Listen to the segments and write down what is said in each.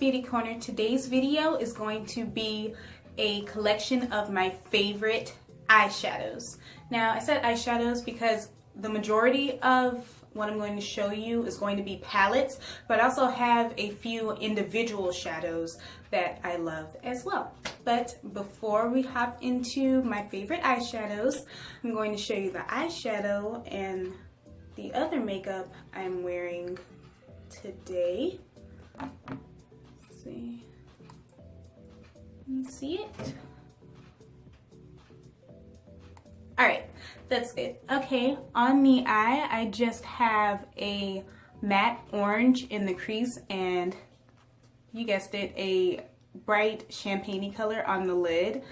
Beauty Corner. Today's video is going to be a collection of my favorite eyeshadows. Now, I said eyeshadows because the majority of what I'm going to show you is going to be palettes, but I also have a few individual shadows that I love as well. But before we hop into my favorite eyeshadows, I'm going to show you the eyeshadow and the other makeup I'm wearing today. Let's see. Can you see it? Alright, that's it. Okay, on the eye, I just have a matte orange in the crease and, you guessed it, a bright champagne-y color on the lid.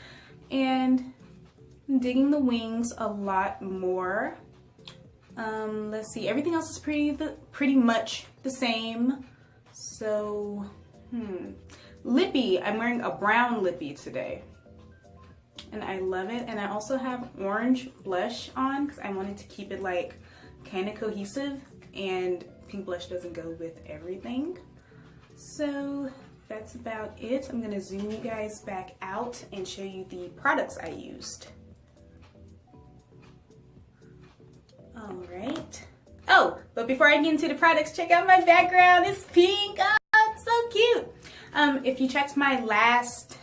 And I'm digging the wings a lot more. Let's see, everything else is pretty much the same. So, lippy, I'm wearing a brown lippy today. And I love it. And I also have orange blush on because I wanted to keep it like kind of cohesive, and pink blush doesn't go with everything. So that's about it. I'm gonna zoom you guys back out and show you the products I used. All right. Oh, but before I get into the products, check out my background. It's pink. Oh, it's so cute. If you checked my last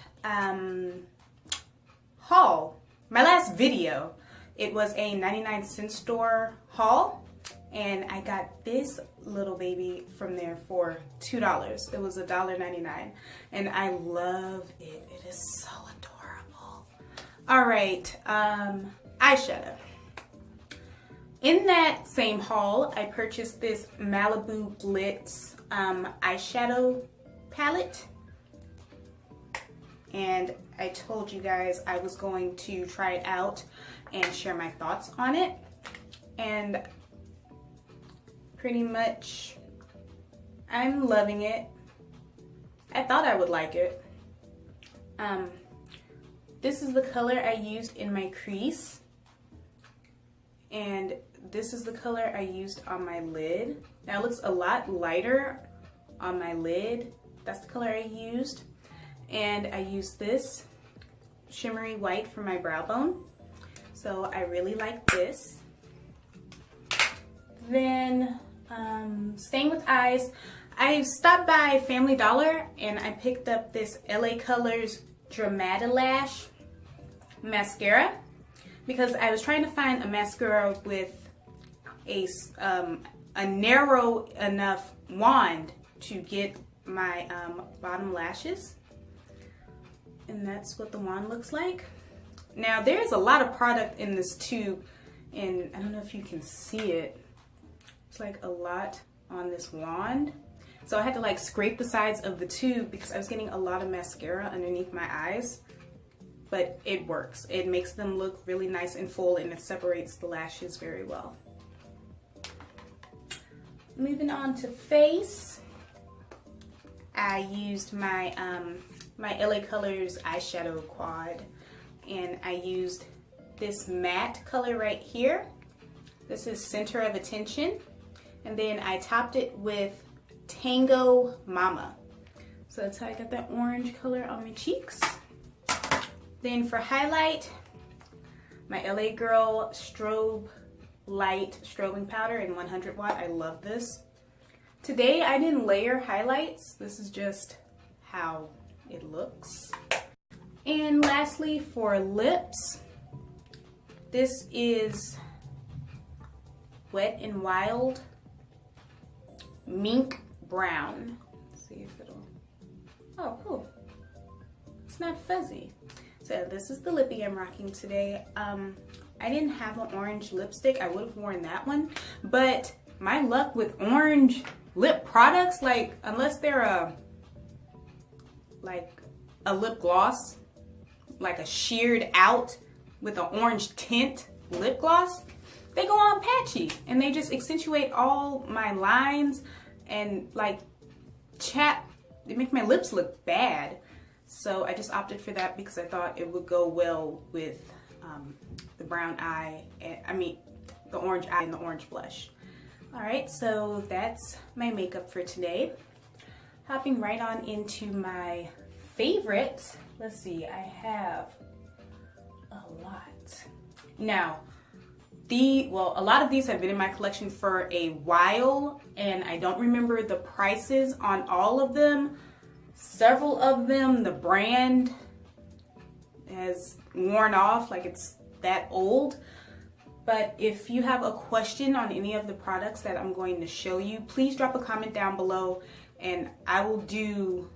haul, my last video, it was a 99-cent store haul, and I got this little baby from there for $2. It was $1.99, and I love it. It is so adorable. All right, eyeshadow. In that same haul, I purchased this Malibu Blitz eyeshadow palette. And I told you guys I was going to try it out and share my thoughts on it. And pretty much, I'm loving it. I thought I would like it. This is the color I used in my crease. And this is the color I used on my lid. Now it looks a lot lighter on my lid. That's the color I used. And I used this shimmery white for my brow bone. So I really like this. Then, staying with eyes, I stopped by Family Dollar and I picked up this LA Colors Dramatilash mascara, because I was trying to find a mascara with a narrow enough wand to get my bottom lashes. And that's what the wand looks like. Now there's a lot of product in this tube, and I don't know if you can see it. It's like a lot on this wand. So I had to like scrape the sides of the tube because I was getting a lot of mascara underneath my eyes. But it works. It makes them look really nice and full, and it separates the lashes very well. Moving on to face, I used my my LA Colors eyeshadow quad, and I used this matte color right here. This is Center of Attention, and then I topped it with Tango Mama. So that's how I got that orange color on my cheeks. Then for highlight, my LA Girl Strobe Light Strobing Powder in 100 watt. I love this. Today I didn't layer highlights. This is just how it looks. And lastly, for lips, this is Wet n Wild Mink Brown. Let's see if it'll, oh cool, it's not fuzzy. So this is the lippy I'm rocking today. I didn't have an orange lipstick. I would have worn that one, but my luck with orange lip products, like unless they're like a lip gloss, like a sheared out with an orange tint lip gloss, they go on patchy and they just accentuate all my lines and like they make my lips look bad. So I just opted for that because I thought it would go well with the brown eye, the orange eye and the orange blush. All right, so that's my makeup for today. Hopping right on into my favorites. Let's see, I have a lot. Now, a lot of these have been in my collection for a while, and I don't remember the prices on all of them. Several of them, the brand has worn off, like it's that old. But if you have a question on any of the products that I'm going to show you, please drop a comment down below, and I will do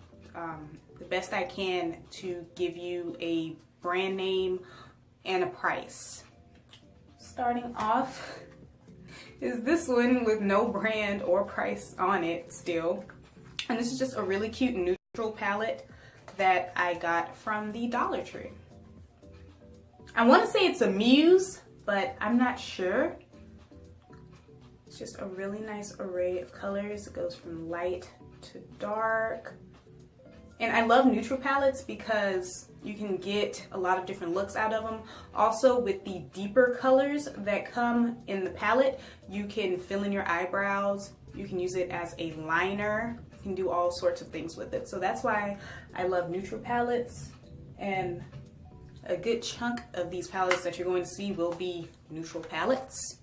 the best I can to give you a brand name and a price. Starting off is this one with no brand or price on it still. And this is just a really cute neutral palette that I got from the Dollar Tree. I want to say it's a Muse, but I'm not sure. It's just a really nice array of colors. It goes from light to dark. And I love neutral palettes because you can get a lot of different looks out of them. Also, with the deeper colors that come in the palette, you can fill in your eyebrows. You can use it as a liner. You can do all sorts of things with it. So that's why I love neutral palettes. And a good chunk of these palettes that you're going to see will be neutral palettes.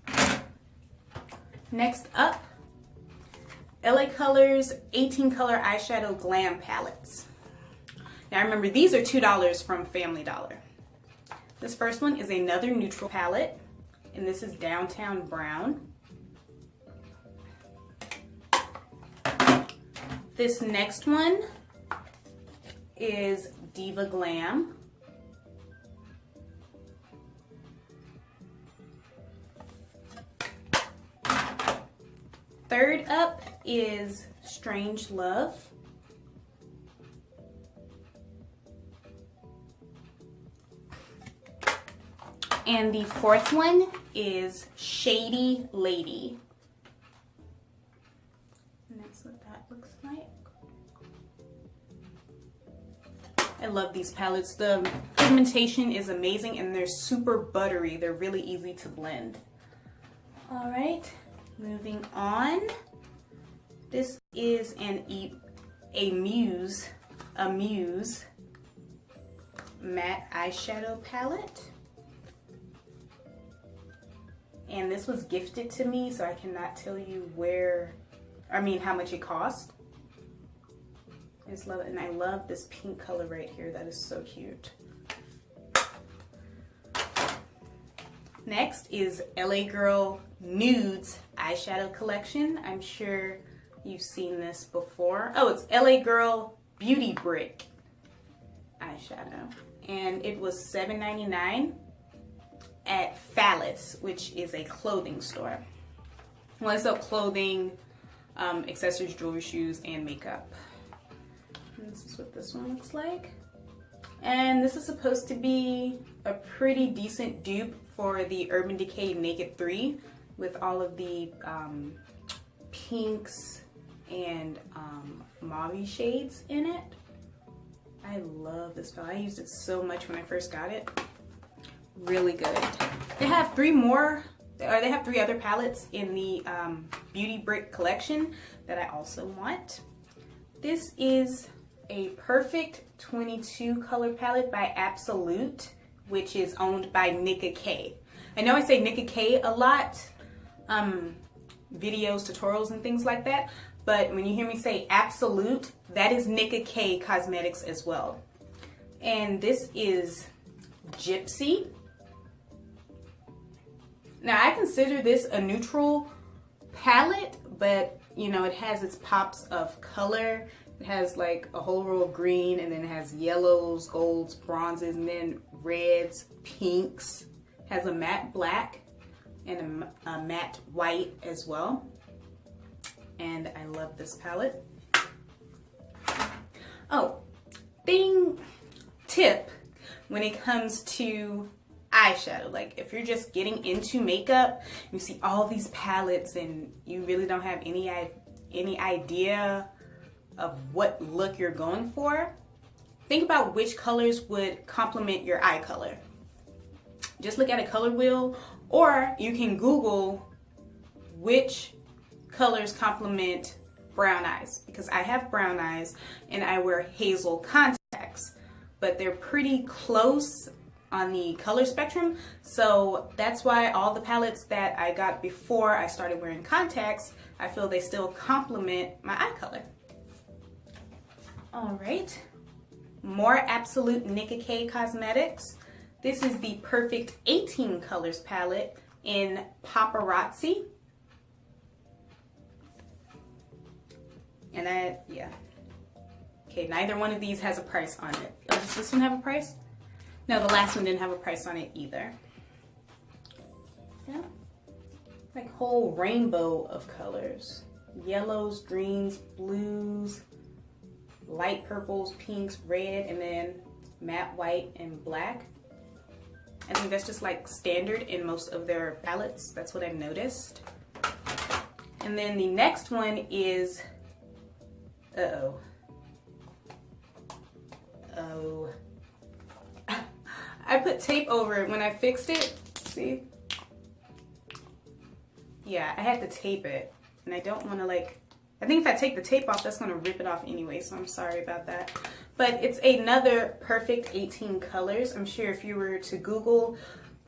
Next up, LA Colors 18 color eyeshadow glam palettes. Now remember, these are $2 from Family Dollar. This first one is another neutral palette, and this is Downtown Brown. This next one is Diva Glam. Third up is Strange Love. And the fourth one is Shady Lady. And that's what that looks like. I love these palettes. The pigmentation is amazing and they're super buttery. They're really easy to blend. All right, moving on. This is a Muse matte eyeshadow palette. And this was gifted to me, so I cannot tell you how much it cost. I just love it, and I love this pink color right here. That is so cute. Next is LA Girl Nudes eyeshadow collection. I'm sure you've seen this before. Oh, it's LA Girl Beauty Brick eyeshadow. And it was $7.99 at Phallus, which is a clothing store. Well, it's up clothing, accessories, jewelry, shoes, and makeup. And this is what this one looks like. And this is supposed to be a pretty decent dupe for the Urban Decay Naked 3 with all of the pinks and mauve shades in it. I love this palette. I used it so much when I first got it. Really good. They have three other palettes in the Beauty Brick collection that I also want. This is a Perfect 22 color palette by Absolute, which is owned by Nicka K. I know I say Nicka K a lot, videos, tutorials, and things like that, but when you hear me say Absolute, that is Nicka K Cosmetics as well. And this is Gypsy. Now, I consider this a neutral palette, but you know, it has its pops of color. It has like a whole row of green, and then it has yellows, golds, bronzes, and then reds, pinks. It has a matte black and a matte white as well. And I love this palette. Oh, tip when it comes to eyeshadow, like if you're just getting into makeup, you see all these palettes and you really don't have any idea of what look you're going for, think about which colors would complement your eye color. Just look at a color wheel, or you can Google which colors complement brown eyes because I have brown eyes and I wear hazel contacts, but they're pretty close on the color spectrum. So that's why all the palettes that I got before I started wearing contacts, I feel they still complement my eye color. All right, more Absolute Nicka K Cosmetics. This is the Perfect 18 Colors palette in Paparazzi. And yeah. Okay, neither one of these has a price on it. Oh, does this one have a price? No, the last one didn't have a price on it either. Yeah. Like whole rainbow of colors. Yellows, greens, blues, light purples, pinks, red, and then matte white and black. I think that's just like standard in most of their palettes. That's what I've noticed. And then the next one is, oh. I put tape over it when I fixed it. See? Yeah, I had to tape it. And I don't want to like, I think if I take the tape off, that's going to rip it off anyway. So I'm sorry about that. But it's another Perfect 18 Colors. I'm sure if you were to Google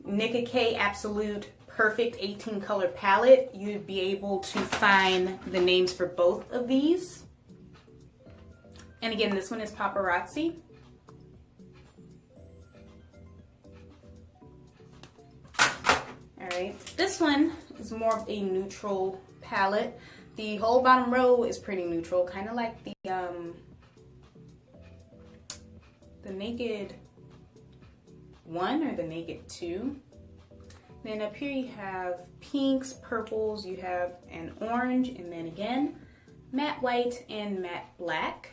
Nicka K Absolute Perfect 18 Color Palette, you'd be able to find the names for both of these. And again, this one is Paparazzi. Alright, this one is more of a neutral palette. The whole bottom row is pretty neutral, kind of like the Naked 1 or the Naked 2. Then up here you have pinks, purples, you have an orange, and then again, matte white and matte black.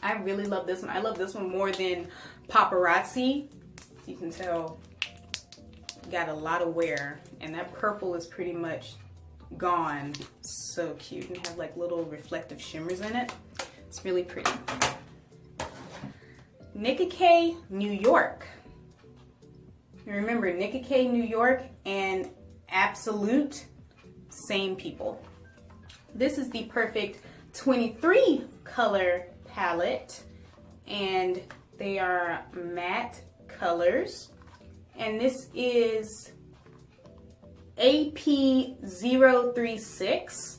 I really love this one. I love this one more than Paparazzi. You can tell got a lot of wear, and that purple is pretty much gone. So cute, and have like little reflective shimmers in it. It's really pretty. Nicka K New York. Remember, Nicka K New York and Absolute, same people. This is the Perfect 23 color palette, and they are matte colors. And this is AP036.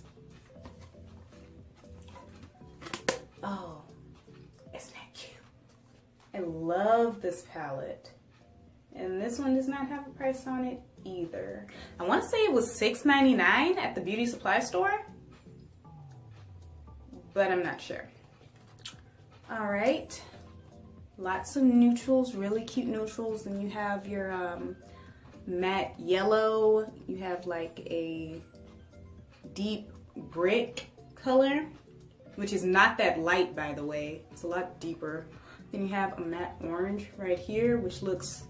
Oh, isn't that cute? I love this palette. And this one does not have a price on it either. I want to say it was $6.99 at the beauty supply store, but I'm not sure. All right. Lots of neutrals, really cute neutrals. And you have your matte yellow. You have like a deep brick color, which is not that light, by the way. It's a lot deeper. Then you have a matte orange right here, which looks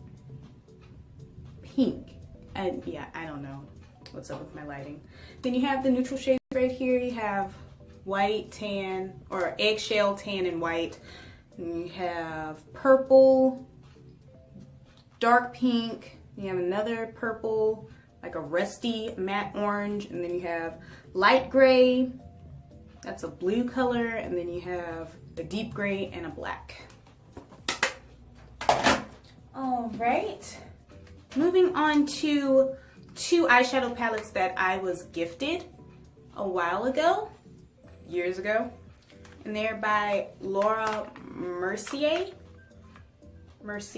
pink. And yeah, I don't know what's up with my lighting. Then you have the neutral shades right here. You have white, tan, or eggshell, tan, and white. And you have purple, dark pink, you have another purple, like a rusty matte orange, and then you have light gray, that's a blue color, and then you have a deep gray and a black. All right, moving on to two eyeshadow palettes that I was gifted a while ago, years ago. And they're by Laura Mercier. This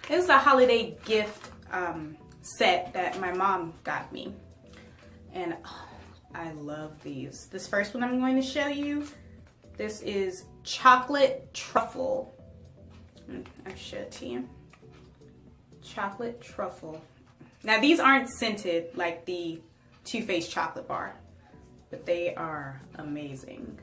is a holiday gift set that my mom got me. And oh, I love these. This first one I'm going to show you, this is Chocolate Truffle. I'll show it to you. Chocolate Truffle. Now these aren't scented like the Too Faced chocolate bar, but they are amazing.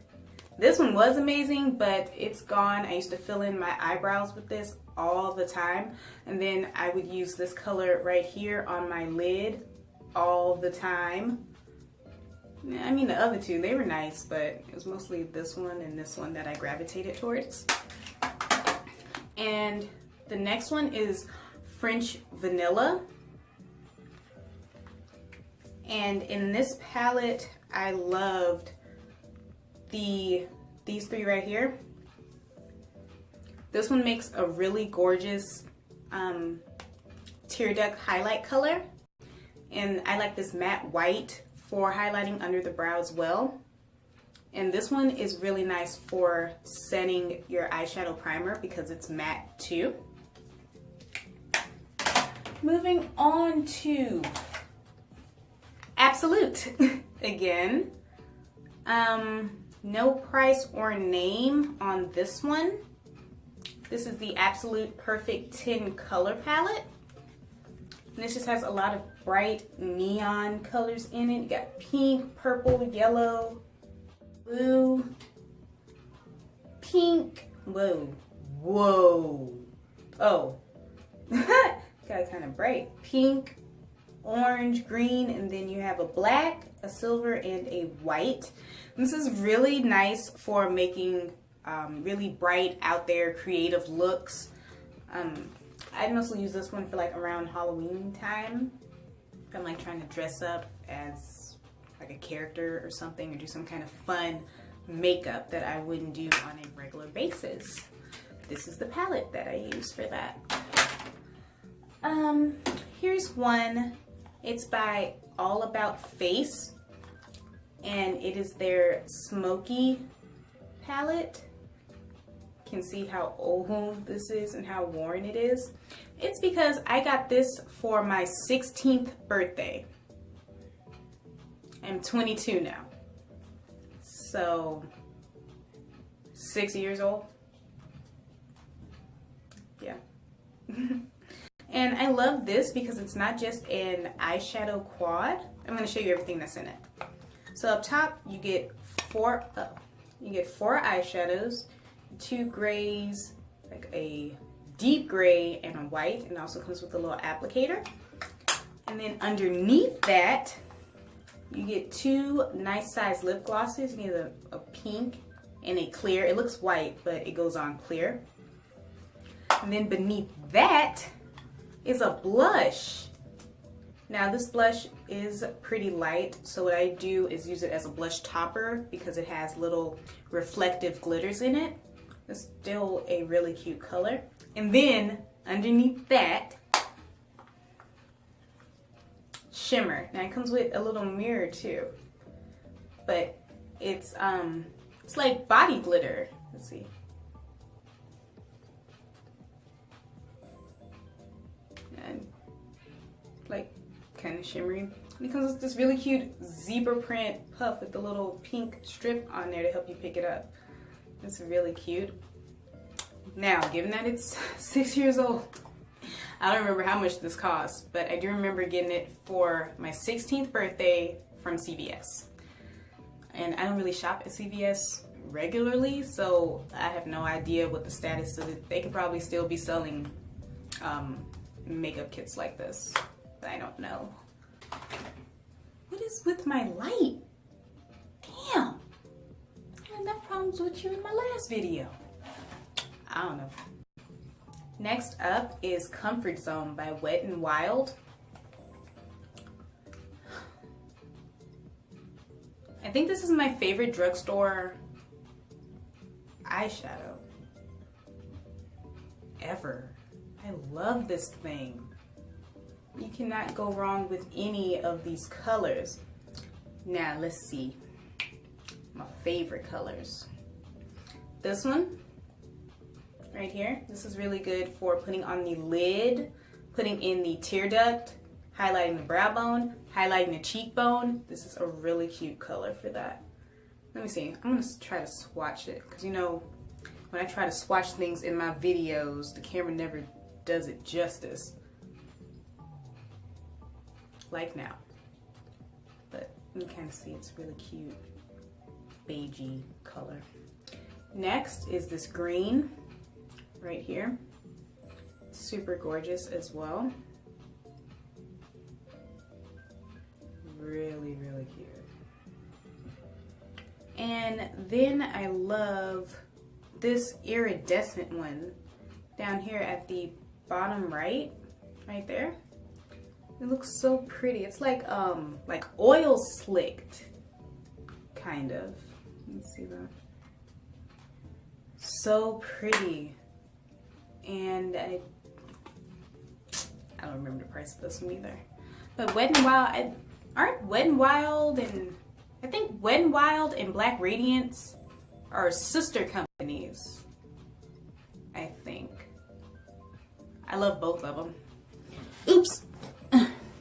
This one was amazing, but it's gone. I used to fill in my eyebrows with this all the time, and then I would use this color right here on my lid all the time. I mean, the other two, they were nice, but it was mostly this one and this one that I gravitated towards. And the next one is French Vanilla. And in this palette, I loved these three right here. This one makes a really gorgeous tear duct highlight color. And I like this matte white for highlighting under the brow as well. And this one is really nice for setting your eyeshadow primer because it's matte too. Moving on to Absolute again. No price or name on this one. This is the Absolute Perfect 10 color palette. And this just has a lot of bright neon colors in it. You got pink, purple, yellow, blue, pink, whoa, oh, got kind of bright, pink, orange, green, and then you have a black, a silver, and a white. And this is really nice for making really bright, out there, creative looks. I mostly use this one for like around Halloween time. If I'm like trying to dress up as like a character or something, or do some kind of fun makeup that I wouldn't do on a regular basis. This is the palette that I use for that. Here's one. It's by All About Face, and it is their smoky palette. You can see how old this is and how worn it is. It's because I got this for my 16th birthday. I'm 22 now. So 6 years old. Yeah. And I love this because it's not just an eyeshadow quad. I'm going to show you everything that's in it. So up top you get four eyeshadows, 2 grays, like a deep gray and a white, and it also comes with a little applicator. And then underneath that you get 2 nice size lip glosses. You get a pink and a clear. It looks white, but it goes on clear. And then beneath that is a blush. Now this blush is pretty light, so what I do is use it as a blush topper because it has little reflective glitters in it. It's still a really cute color. And then underneath that, shimmer. Now it comes with a little mirror too, but it's like body glitter. Let's see. And like kind of shimmery. And it comes with this really cute zebra print puff with the little pink strip on there to help you pick it up. It's really cute. Now, given that it's 6 years old, I don't remember how much this costs, but I do remember getting it for my 16th birthday from CVS. And I don't really shop at CVS regularly, so I have no idea what the status of it. They could probably still be selling makeup kits like this, but I don't know. What is with my light? Damn, I had enough problems with you in my last video. I don't know. Next up is Comfort Zone by Wet n Wild. I think this is my favorite drugstore eyeshadow ever. I love this thing. You cannot go wrong with any of these colors. Now let's see my favorite colors. This one right here, this is really good for putting on the lid, putting in the tear duct, highlighting the brow bone, highlighting the cheekbone. This is a really cute color for that. Let me see, I'm gonna try to swatch it, because you know, when I try to swatch things in my videos, the camera never does it justice. Like now. But you can kind of see it's really cute, beigey color. Next is this green right here. Super gorgeous as well. Really, really cute. And then I love this iridescent one down here at the bottom right there. It looks so pretty. It's like oil slicked, kind of. Let's see that. So pretty. And I don't remember the price of this one either. But Wet n Wild, aren't Wet n Wild and I think Wet n Wild and Black Radiance are sister companies. I think. I love both of them. Oops.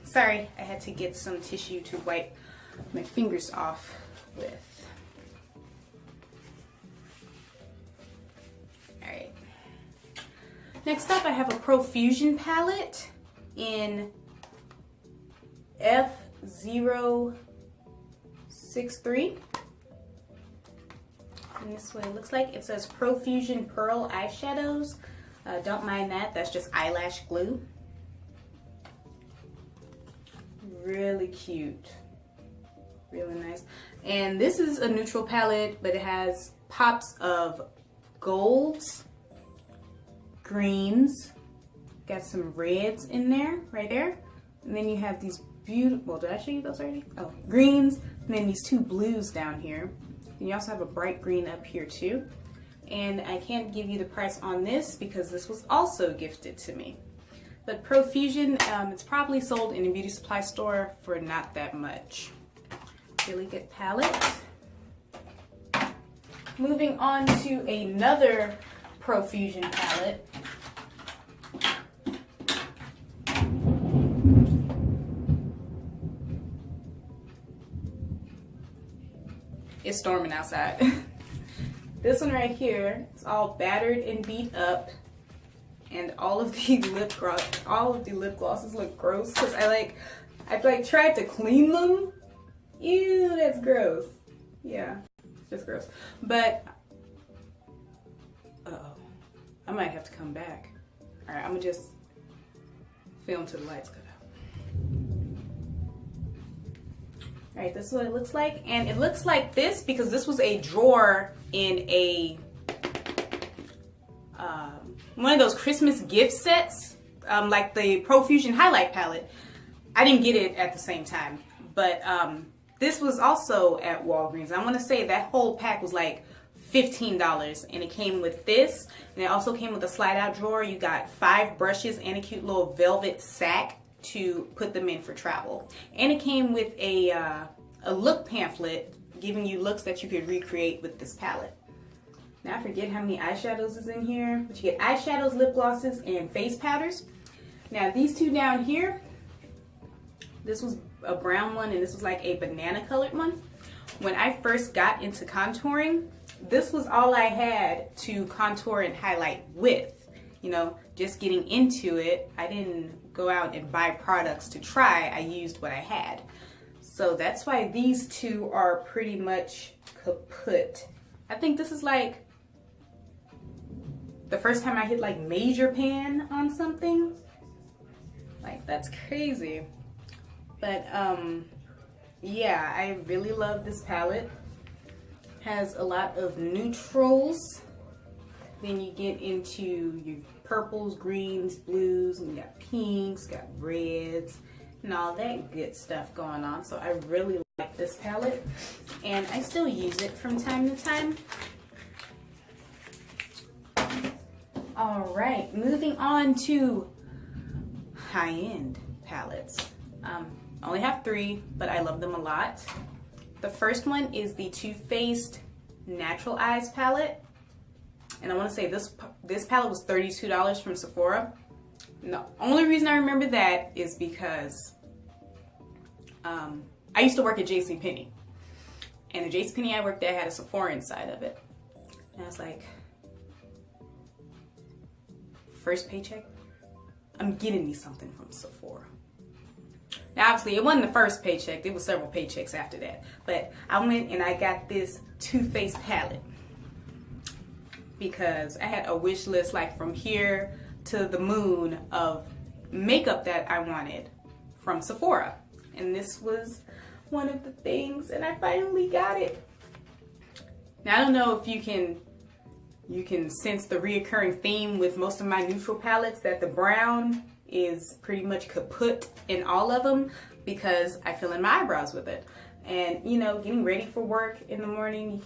Sorry, I had to get some tissue to wipe my fingers off with. Alright. Next up, I have a Profusion palette in F063. And this is what it looks like. It says Profusion Pearl Eyeshadows. Don't mind that. That's just eyelash glue. Really cute. Really nice. And this is a neutral palette, but it has pops of golds, greens, got some reds in there, right there. And then you have these beautiful, well, did I show you those already? Oh, greens, and then these two blues down here. And you also have a bright green up here too. And I can't give you the price on this because this was also gifted to me. But Profusion, it's probably sold in a beauty supply store for not that much. Really good palette. Moving on to another Profusion palette. It's storming outside. This one right here, it's all battered and beat up. And all of the lip glosses look gross because I tried to clean them. Ew, that's gross. Yeah, it's just gross. But I might have to come back. All right, I'm gonna just film till the lights go out. All right, this is what it looks like, and it looks like this because this was a drawer in a one of those Christmas gift sets, like the Profusion highlight palette. I didn't get it at the same time, but this was also at Walgreens. I want to say that whole pack was like $15, and it came with this, and it also came with a slide-out drawer. You got 5 brushes and a cute little velvet sack to put them in for travel, and it came with a look pamphlet giving you looks that you could recreate with this palette. Now I forget how many eyeshadows is in here, but you get eyeshadows, lip glosses, and face powders. Now these two down here, this was a brown one and this was like a banana colored one. When I first got into contouring, this was all I had to contour and highlight with. You know, just getting into it. I didn't go out and buy products to try. I used what I had. So that's why these two are pretty much kaput. I think this is like the first time I hit like major pan on something. Like, that's crazy. But yeah, I really love this palette. Has a lot of neutrals. Then you get into your purples, greens, blues, and you got pinks, got reds, and all that good stuff going on. So I really like this palette, and I still use it from time to time. All right, moving on to high-end palettes. I only have 3, but I love them a lot. The first one is the Too Faced Natural Eyes palette. And I want to say this palette was $32 from Sephora. And the only reason I remember that is because I used to work at JCPenney. And the JCPenney I worked at had a Sephora inside of it. And I was like, first paycheck, I'm getting me something from Sephora. Now obviously it wasn't the first paycheck, there was several paychecks after that. But I went and I got this Too Faced palette because I had a wish list like from here to the moon of makeup that I wanted from Sephora. And this was one of the things, and I finally got it. Now I don't know if you can sense the reoccurring theme with most of my neutral palettes, that the brown is pretty much kaput in all of them because I fill in my eyebrows with it. And you know, getting ready for work in the morning, you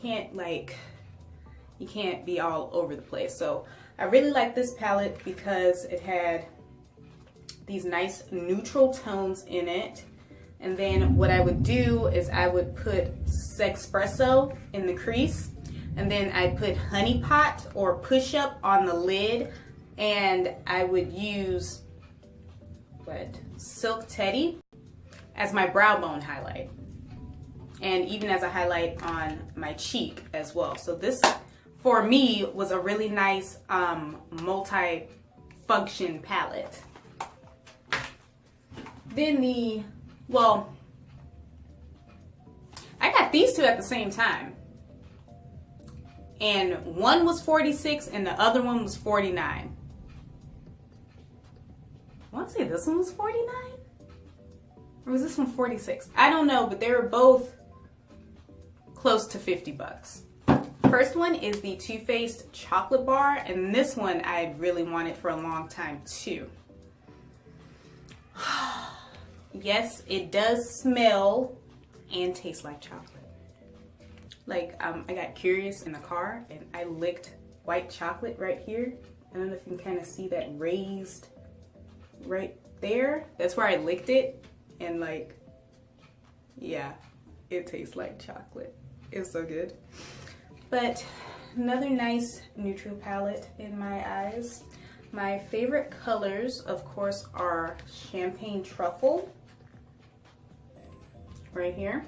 can't be all over the place. So I really like this palette because it had these nice neutral tones in it. And then what I would do is I would put Sexpresso in the crease, and then I'd put Honey Pot or Push Up on the lid, and I would use Silk Teddy as my brow bone highlight, and even as a highlight on my cheek as well. So this, for me, was a really nice multi-function palette. Then I got these two at the same time. And one was 46 and the other one was 49. I want to say this one was 49? Or was this one 46? I don't know, but they were both close to 50 bucks. First one is the Too Faced Chocolate Bar, and this one I really wanted for a long time too. Yes, it does smell and taste like chocolate. Like, I got curious in the car and I licked white chocolate right here. I don't know if you can kind of see that raised right there. That's where I licked it, and like, yeah, it tastes like chocolate. It's so good. But another nice neutral palette in my eyes. My favorite colors, of course, are Champagne Truffle, right here.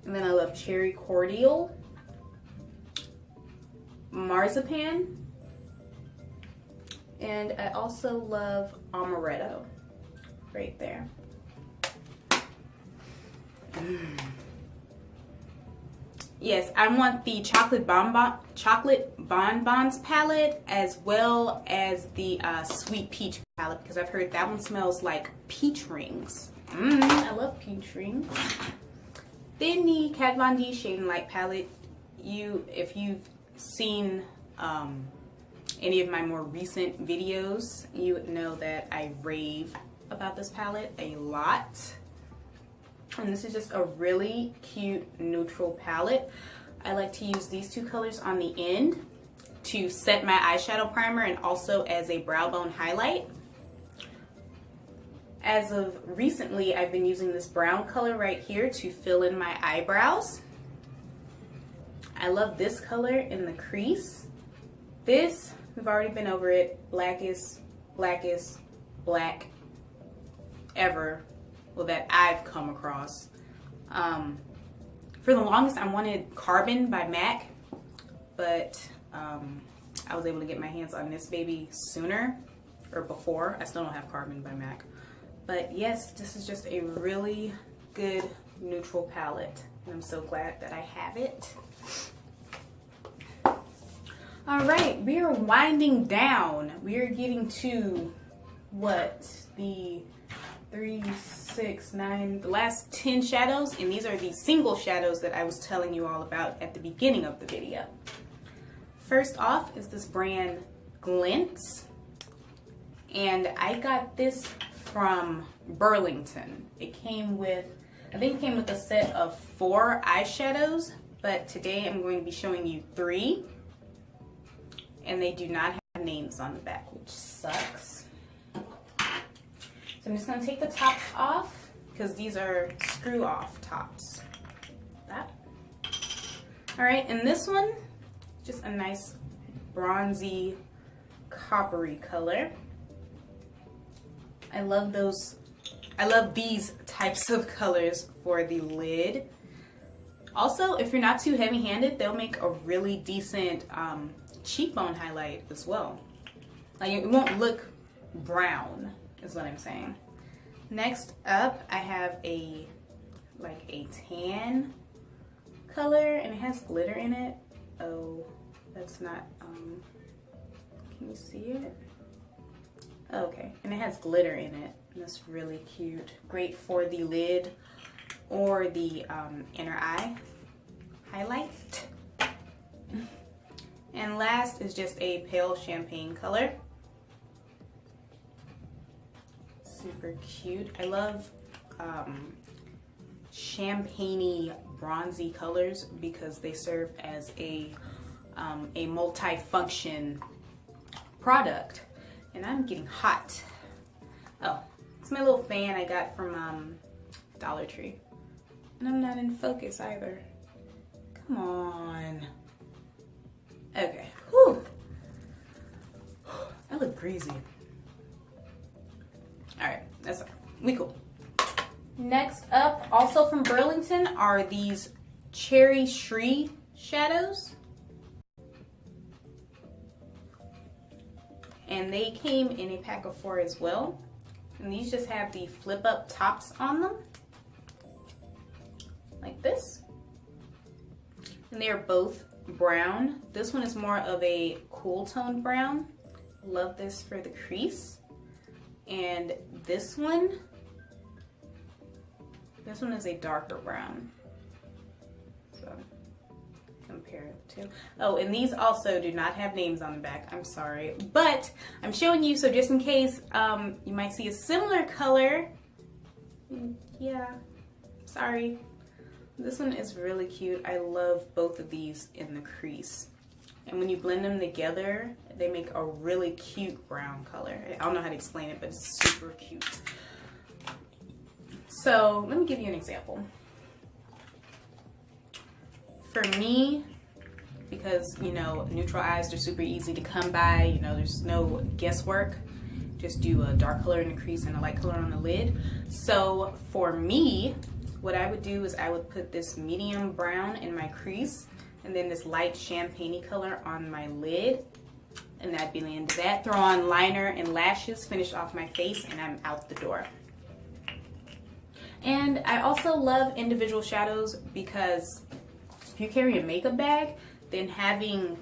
And then I love Cherry Cordial, Marzipan, and I also love Amaretto, right there. Yes, I want the Chocolate Bonbons palette as well as the Sweet Peach palette, because I've heard that one smells like peach rings. I love peach rings. Then the Kat Von D Shade and Light palette. If you've seen any of my more recent videos, you know that I rave about this palette a lot. And this is just a really cute neutral palette. I like to use these two colors on the end to set my eyeshadow primer and also as a brow bone highlight. As of recently, I've been using this brown color right here to fill in my eyebrows. I love this color in the crease. This, we've already been over it, blackest black ever, well, that I've come across. For the longest, I wanted Carbon by MAC, but I was able to get my hands on this baby sooner, or before. I still don't have Carbon by MAC. But yes, this is just a really good neutral palette, and I'm so glad that I have it. All right, we are winding down. We are getting to what, the 3, 6, 9, the last 10 shadows, and these are the single shadows that I was telling you all about at the beginning of the video. First off is this brand Glints, and I got this from Burlington. It came with, I think it came with a set of 4 eyeshadows, but today I'm going to be showing you 3, and they do not have names on the back, which sucks. So I'm just going to take the tops off because these are screw off tops. That. All right, and this one, just a nice bronzy coppery color. I love those. I love these types of colors for the lid. Also, if you're not too heavy-handed, they'll make a really decent cheekbone highlight as well. Like, it won't look brown, is what I'm saying. Next up, I have a tan color, and it has glitter in it. Oh, that's not, can you see it? Okay, and it has glitter in it, and that's really cute. Great for the lid or the inner eye highlight. And last is just a pale champagne color. super cute. I love champagne-y bronzy colors because they serve as a multi-function product. And I'm getting hot. Oh, it's my little fan I got from Dollar Tree. And I'm not in focus either. Come on. Okay. Whew. I look greasy. Alright, that's all. We cool. Next up, also from Burlington, are these Cherry Shree shadows. And they came in a pack of 4 as well. And these just have the flip up tops on them. Like this. And they are both brown. This one is more of a cool tone brown. Love this for the crease. And this one is a darker brown. So compare the two. Oh, and these also do not have names on the back. I'm sorry, but I'm showing you so just in case you might see a similar color. Yeah, sorry. This one is really cute. I love both of these in the crease. And when you blend them together, they make a really cute brown color. I don't know how to explain it, but it's super cute. So let me give you an example. For me, because, you know, neutral eyes are super easy to come by, you know, there's no guesswork. Just do a dark color in the crease and a light color on the lid. So for me, what I would do is I would put this medium brown in my crease and then this light champagne color on my lid. And that'd be the end of that. Throw on liner and lashes, finish off my face, and I'm out the door. And I also love individual shadows because if you carry a makeup bag, then having,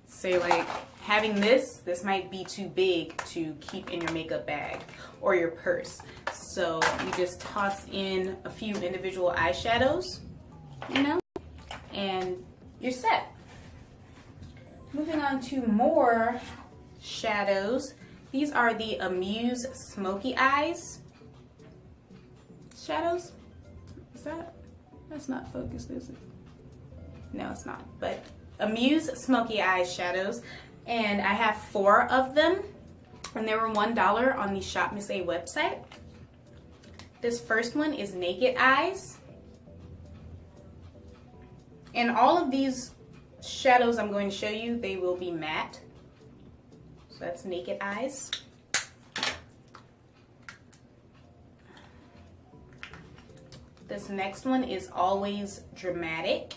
say like, having this might be too big to keep in your makeup bag or your purse. So you just toss in a few individual eyeshadows, you know, and you're set. Moving on to more shadows. These are the Amuse Smoky Eyes shadows. That's not focused, is it? No, it's not. But Amuse Smoky Eyes shadows. And I have 4 of them. And they were $1 on the Shop Miss A website. This first one is Naked Eyes. And all of these shadows I'm going to show you, they will be matte. So that's Naked Eyes. This next one is Always Dramatic.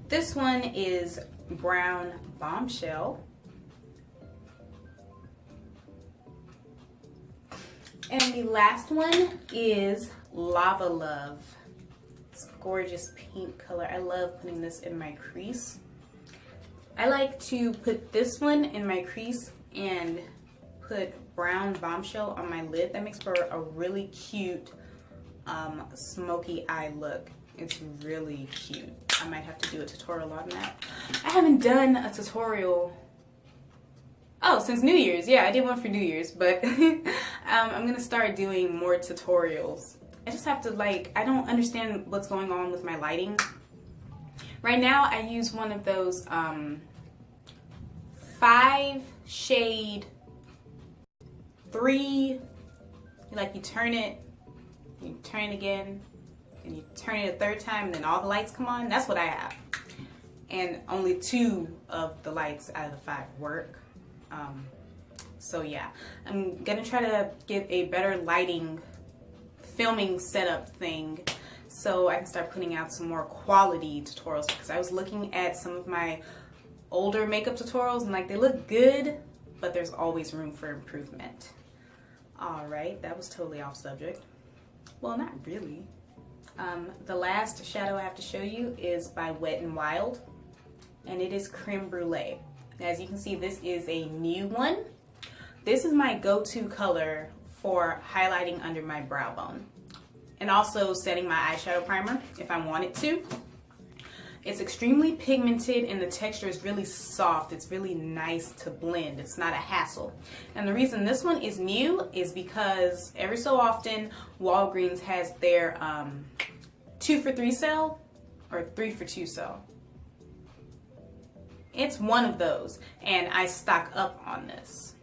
This one is Brown Bombshell. And the last one is Lava Love. It's a gorgeous pink color. I love putting this in my crease. I like to put this one in my crease and put Brown Bombshell on my lid. That makes for a really cute smoky eye look. It's really cute. I might have to do a tutorial on that. I haven't done a tutorial, oh, since New Year's. Yeah, I did one for New Year's, but I'm gonna start doing more tutorials. I just have to, like, I don't understand what's going on with my lighting. Right now I use one of those 5 shade 3, like you turn it again, and you turn it a 3rd time, and then all the lights come on. That's what I have. And only 2 of the lights out of the 5 work. So yeah, I'm gonna try to get a better lighting filming setup thing so I can start putting out some more quality tutorials, because I was looking at some of my older makeup tutorials and like they look good, but there's always room for improvement. Alright, that was totally off subject. Well, not really. The last shadow I have to show you is by Wet n Wild, and it is Creme Brulee. As you can see, this is a new one. This is my go-to color for highlighting under my brow bone and also setting my eyeshadow primer if I wanted to. It's extremely pigmented and the texture is really soft. It's really nice to blend. It's not a hassle. And the reason this one is new is because every so often Walgreens has their 2 for 3 sale or 3 for 2 sale. It's one of those, and I stock up on this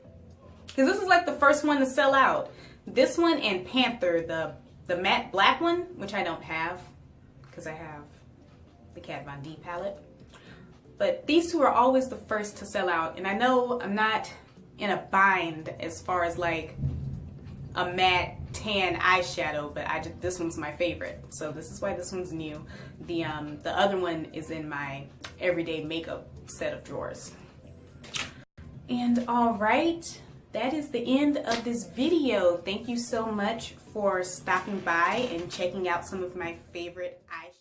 because this is like the first one to sell out. This one and Panther, the matte black one, which I don't have because I have the Kat Von D palette. But these two are always the first to sell out, and I know I'm not in a bind as far as like a matte tan eyeshadow, but this one's my favorite, so this is why this one's new. The other one is in my everyday makeup set of drawers. And all right, that is the end of this video. Thank you so much for stopping by and checking out some of my favorite eyeshadows.